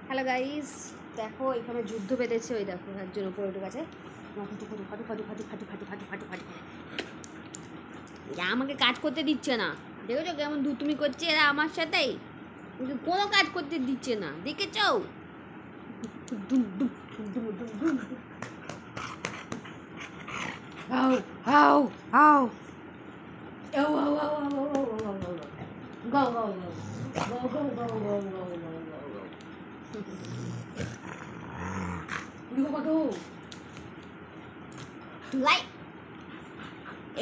Hello guys, দেখো এখানে যুদ্ধ বেঁধেছে। ওই দেখো একজন উপরে উঠে গেছে। এরা আমাকে কাজ করতে দিচ্ছে না। দেখেছো কেমন তুমি করছে এরা আমার সাথেই, কোনো কাজ করতে দিচ্ছে না। দেখেছো?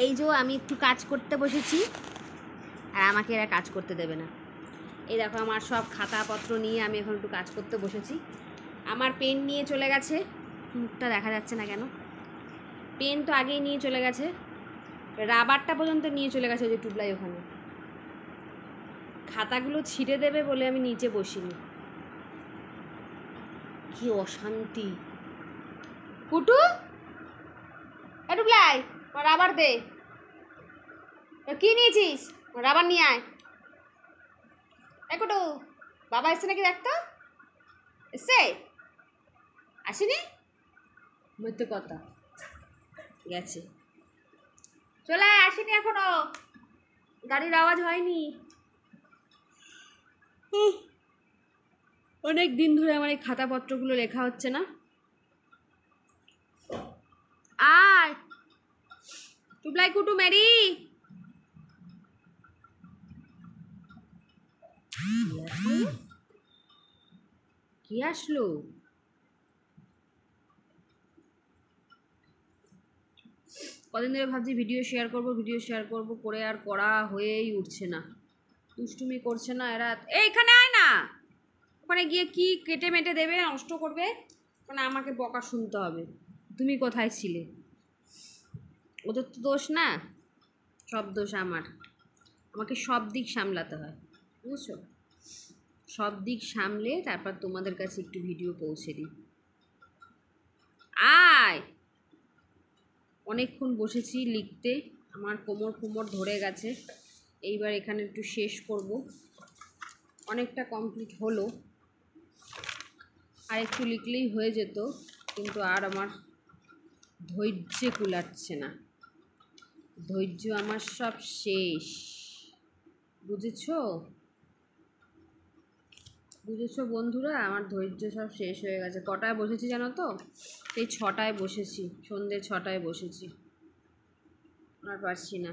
এই যে আমি একটু কাজ করতে বসেছি আর আমাকে এরা কাজ করতে দেবে না। এই দেখো আমার সব খাতাপত্র নিয়ে আমি এখন একটু কাজ করতে বসেছি। আমার পেন নিয়ে চলে গেছে, মুখটা দেখা যাচ্ছে না কেন। পেন তো আগেই নিয়ে চলে গেছে, রাবারটা পর্যন্ত নিয়ে চলে গেছে। ওই যে টুবলাই ওখানে। খাতাগুলো ছিঁড়ে দেবে বলে আমি নিচে বসিনি। কি অশান্তি। কুটু, এ টুবলাই রাবার দে। কি নিয়েছিস? রাবার নিয়ে আয়। কুটু, বাবা এসছে নাকি দেখতো? এসছে? আসেনি? মধ্যে কথা গেছে, চলে আসেনি এখনো, গাড়ির আওয়াজ হয়নি। অনেক দিন ধরে আমার এই খাতাপত্রগুলো লেখা হচ্ছে না। আয় টুবলাই, কুটু, মেরি। কি আসলো? কদিন ধরে ভাবছি ভিডিও শেয়ার করব করে আর করা হয়েই উঠছে না। দুষ্টুমি করছে না এরা। এইখানে আয় না, ওখানে গিয়ে কি কেটে মেটে দেবে, নষ্ট করবে, মানে আমাকে বকা শুনতে হবে। তুমি কোথায় ছিলে? ওদের তো দোষ না, সব দোষ আমার। আমাকে সব দিক সামলাতে হয়, বুঝছো? সব দিক সামলে তারপর তোমাদের কাছে একটু ভিডিও পৌঁছে দিই। আয়, অনেকক্ষণ বসেছি লিখতে, আমার কোমর ধরে গেছে। এইবার এখানে একটু শেষ করব। অনেকটা কমপ্লিট হলো, আর একটু লিখলেই হয়ে যেত, কিন্তু আর আমার ধৈর্য কুলাচ্ছে না। ধৈর্য আমার সব শেষ, বুঝেছো? বন্ধুরা, আমার ধৈর্য সব শেষ হয়ে গেছে। কটায় বসেছি জানো তো? এই 6টায় বসেছি, সন্ধ্যে 6টায় বসেছি। আর পারছি না।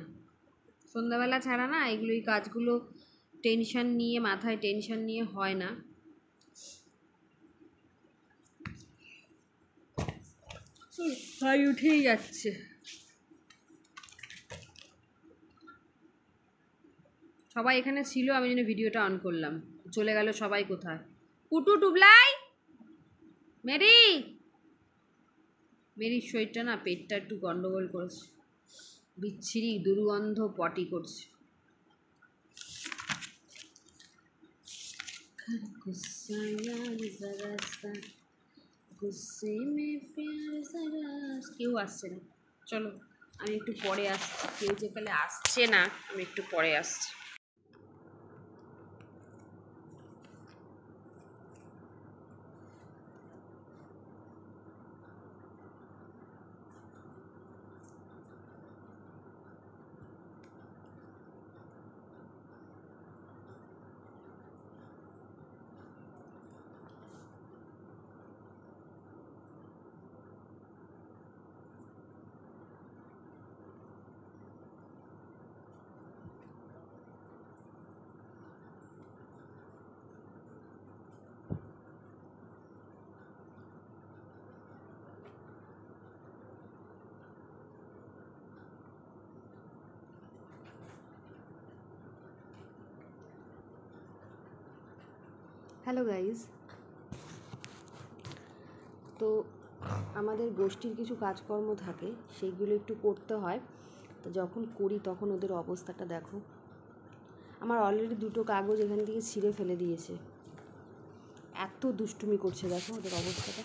সন্ধ্যাবেলা ছাড়া না এই কাজগুলো টেনশন নিয়ে, মাথায় টেনশন নিয়ে হয় না। হাই উঠেই যাচ্ছে। সবাই এখানে ছিল, আমি যেন ভিডিওটা অন করলাম, চলে গেল সবাই কোথায়। কুটু, টুবলাই, মেরি। মেরির শরীরটা না, পেটটা একটু গন্ডগোল করেছে, বিচ্ছিরি দুর্গন্ধ পটি করছে। কেউ আসছে না, চলো আমি একটু পরে আসছি। কেউ যেখানে আসছে না, আমি একটু পরে আসছি। হ্যালো গাইজ, তো আমাদের গোষ্ঠীর কিছু কাজকর্ম থাকে, সেইগুলো একটু করতে হয়। তো যখন করি তখন ওদের অবস্থাটা দেখো। আমার অলরেডি 2টো কাগজ এখান থেকে ছিঁড়ে ফেলে দিয়েছে। এত দুষ্টুমি করছে, দেখো ওদের অবস্থাটা।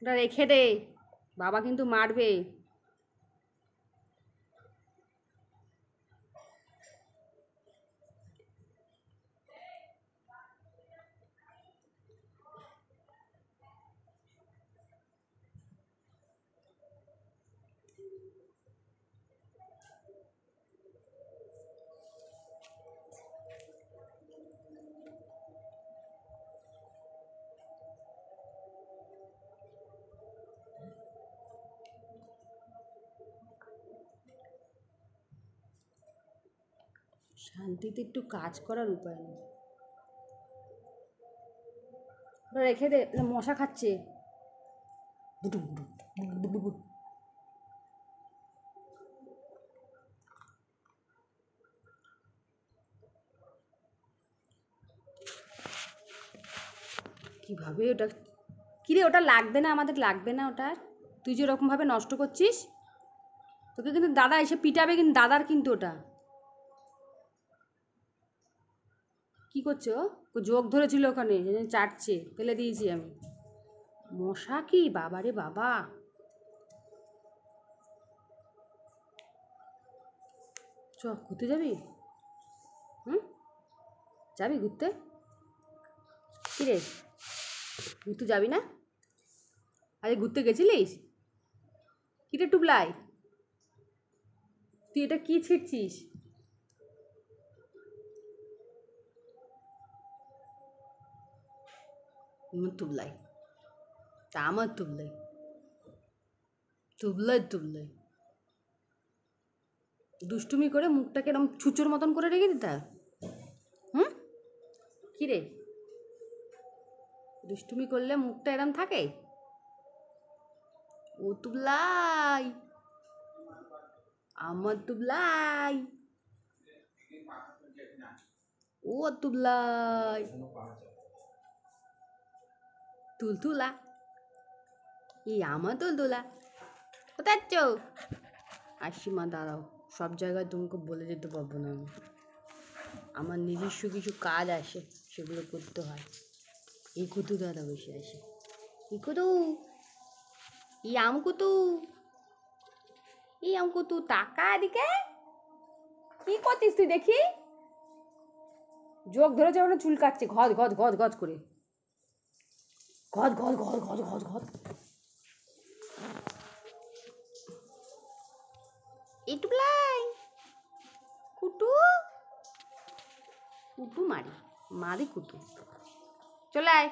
ওটা রেখে দে, বাবা কিন্তু মারবে। শান্তিতে একটু কাজ করার উপায় নেই। ওটা রেখে দে, মশা খাচ্ছে। বুটু বুটু বুটু বুটু বুটু। কীভাবে ওটা, কিরে ওটা লাগবে না, আমাদের লাগবে না ওটা। তুই যে ওরকমভাবে নষ্ট করছিস, তোকে কিন্তু দাদা এসে পিটাবে, কিন্তু দাদার কিন্তু ওটা। কী করছো? ও যোগ ধরেছিল ওখানে, চাটছে, ফেলে দিয়েছি আমি। মশা কি বাবা রে বাবা। চ ঘুরতে যাবি? হুম, যাবি ঘুরতে? কী রে, ঘুরতে যাবি না? আরে ঘুরতে গেছিলিস? কী রে টুবলাই, তুই এটা কি ছিঁড়ছিস? তুবলাই, তা আমার তুবলাই, তুবলাই তুবলাই দুষ্টুমি করে মুখটাকে এরকম ছুঁচোর মতন করে রেখে দিতা। হুম, কী রে, দুষ্টুমি করলে মুখটা এরম থাকে? ও তুবলাই, আমার তুবলাই, ও তুবলাই, তুলতুলা, এই আমার তুলতুলা। কোথায় যাচ্ছ? আসি মা, দাঁড়াও, সব জায়গায় তোমাকে বলে যেতে পারবো না আমি। আমার নিজস্ব কিছু কাজ আসে, সেগুলো করতে হয়। এই কুতু দাদা বসে আসে, এই কুতু, এই আমকুতু, এই আমকুতু, টাকা এদিকে। কি করছিস তুই দেখি? যোগ ধরেছে, ওখানে চুল কাটছে, ঘজ ঘজ ঘজ ঘজ করে, ঘজ ঘজ ঘজ ঘজ ঘজ ঘজ। একটু লাই কুটু, কুটু মারি, মারি কুটু, চলে আয়।